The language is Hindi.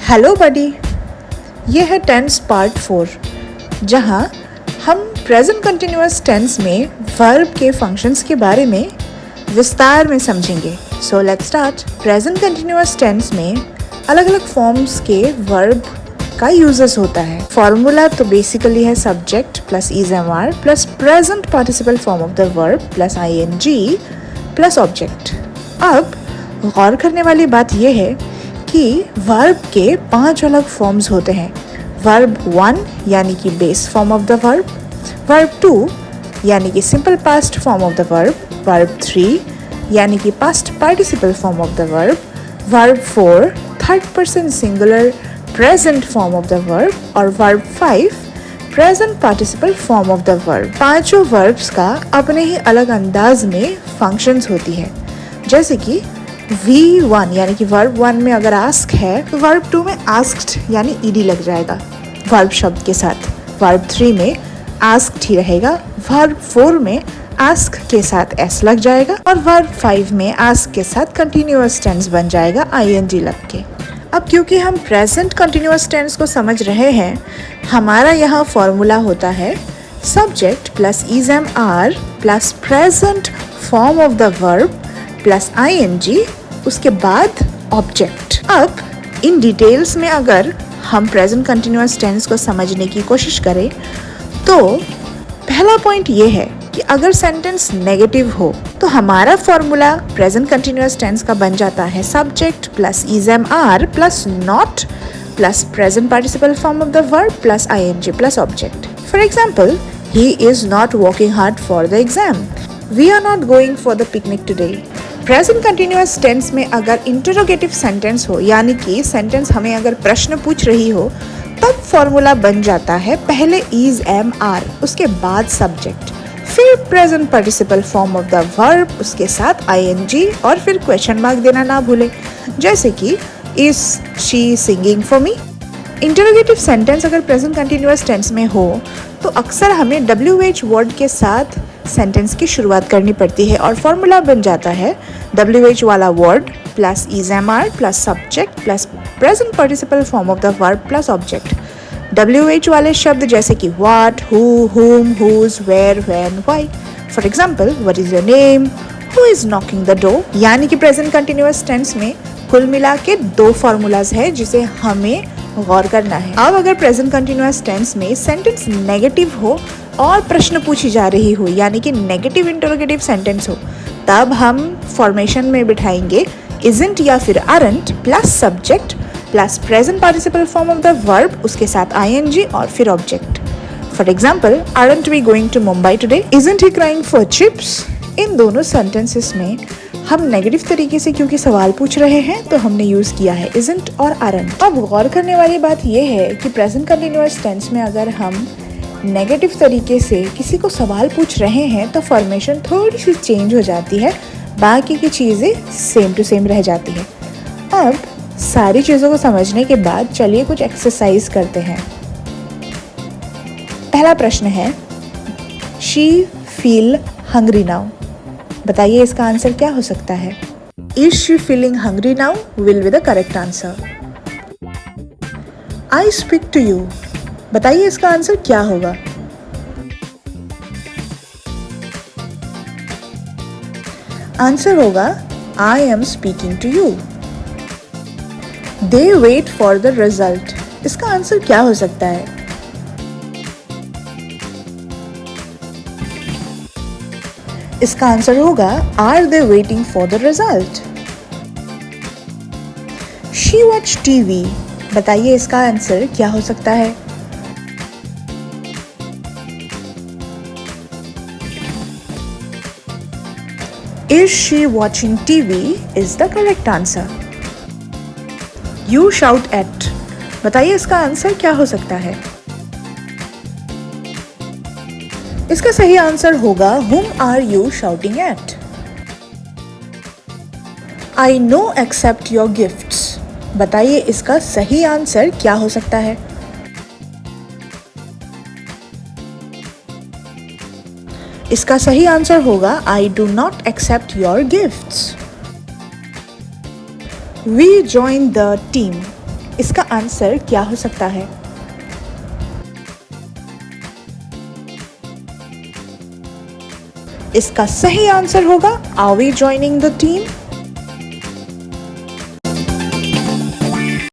हेलो बडी, ये है टेंस पार्ट 4 जहाँ हम प्रेजेंट कंटिन्यूअस टेंस में वर्ब के फंक्शंस के बारे में विस्तार में समझेंगे। So let's start. Present continuous tense में अलग अलग फॉर्म्स के वर्ब का यूजेस होता है। फॉर्मूला तो बेसिकली है subject plus is am are plus present participle form of the verb plus I N G plus object. अब गौर करने वाली बात यह है कि वर्ब के 5 अलग फॉर्म्स होते हैं। वर्ब 1 यानी कि base form of the verb, verb 2 यानी कि simple past form of the verb, verb 3 यानी कि past participle form of the verb, verb 4 third person singular present form of the verb और verb 5 present participle form of the verb. पांचों वर्ब्स का अपने ही अलग अंदाज में फंक्शंस होती है। जैसे कि V1 यानी कि वर्ब 1 में अगर आस्क है तो वर्ब 2 में आस्क्ड यानी ईडी लग जाएगा वर्ब शब्द के साथ। वर्ब 3 में आस्क्ड ही रहेगा। वर्ब 4 में आस्क के साथ एस लग जाएगा और वर्ब 5 में आस्क के साथ कंटिन्यूअस टेंस बन जाएगा आईएनजी लग के। अब क्योंकि हम प्रेजेंट कंटिन्यूअस टेंस को समझ रहे हैं, हमारा यहाँ फॉर्मूला होता है subject plus is am are plus present form of the verb plus ING, उसके बाद ऑब्जेक्ट। अब इन डिटेल्स में अगर हम प्रेजेंट कंटिन्यूअस टेंस को समझने की कोशिश करें तो पहला पॉइंट ये है कि अगर सेंटेंस नेगेटिव हो तो हमारा फॉर्मूला प्रेजेंट कंटिन्यूअस टेंस का बन जाता है subject plus is am are plus not plus present participle form of the verb plus ING plus object. For example, he is not working hard for the exam, we are not going for the picnic today. Present continuous tense में अगर इंटरोगेटिव सेंटेंस हो यानी कि सेंटेंस हमें अगर प्रश्न पूछ रही हो तब फॉर्मूला बन जाता है पहले इज एम आर, उसके बाद सब्जेक्ट, फिर present participle form of the verb, उसके साथ आईएनजी और फिर क्वेश्चन मार्क देना ना भूले, जैसे कि is she singing for me. Interrogative sentence अगर प्रेजेंट कंटिन्यूअस टेंस में हो तो अक्सर हमें WH वर्ड के साथ सेंटेंस की शुरुआत करनी पड़ती है और फॉर्मूला बन जाता है WH वाला word plus is am are plus subject plus present participle form of the verb plus object. WH वाले शब्द जैसे कि what, who, whom, whose, where, when, why. For example, what is your name, who is knocking the door. यानी कि प्रेजेंट कंटिन्यूअस टेंस में कुल मिला के 2 फॉर्मूलाज है जिसे हमें गौर करना है। अब अगर प्रेजेंट कंटिन्यूअस टेंस में सेंटेंस नेगेटिव हो और प्रश्न पूछी जा रही हो यानी कि नेगेटिव इंटरोगेटिव सेंटेंस हो, तब हम फॉर्मेशन में बिठाएंगे isn't या फिर aren't plus subject plus present participle form of the verb, उसके साथ आईएनजी और फिर object. For example, aren't we going to Mumbai today? Isn't he crying for chips? इन दोनों सेंटेंसेस में हम नेगेटिव तरीके से क्योंकि सवाल पूछ रहे हैं तो हमने यूज किया है isn't और aren't। अब गौर करने वाली बात यह है कि प्रेजेंट कंटिन्यूअस टेंस में अगर हम नेगेटिव तरीके से किसी को सवाल पूछ रहे हैं तो फॉर्मेशन थोड़ी सी चेंज हो जाती है, बाकी की चीज़ें सेम टू सेम रह जाती है। अब सारी चीज़ों को समझने के बाद चलिए कुछ एक्सरसाइज करते हैं। पहला प्रश्न है शी फील हंग्री नाउ। बताइए इसका आंसर क्या हो सकता है। Is she feeling hungry now will be the correct answer. I speak to you. बताइए इसका आंसर क्या होगा। आंसर होगा I am speaking to you. They wait for the result. इसका आंसर क्या हो सकता है। इसका आंसर होगा are they waiting for the result. She watch TV. बताइए इसका आंसर क्या हो सकता है। Is she watching TV is the correct answer. You shout at. बताइए इसका आंसर क्या हो सकता है। इसका सही आंसर होगा Whom are you shouting at? I no accept your gifts. बताइए इसका सही आंसर क्या हो सकता है। इसका सही आंसर होगा I do not accept your gifts. We join the team. इसका आंसर क्या हो सकता है? इसका सही आंसर होगा are we joining the team.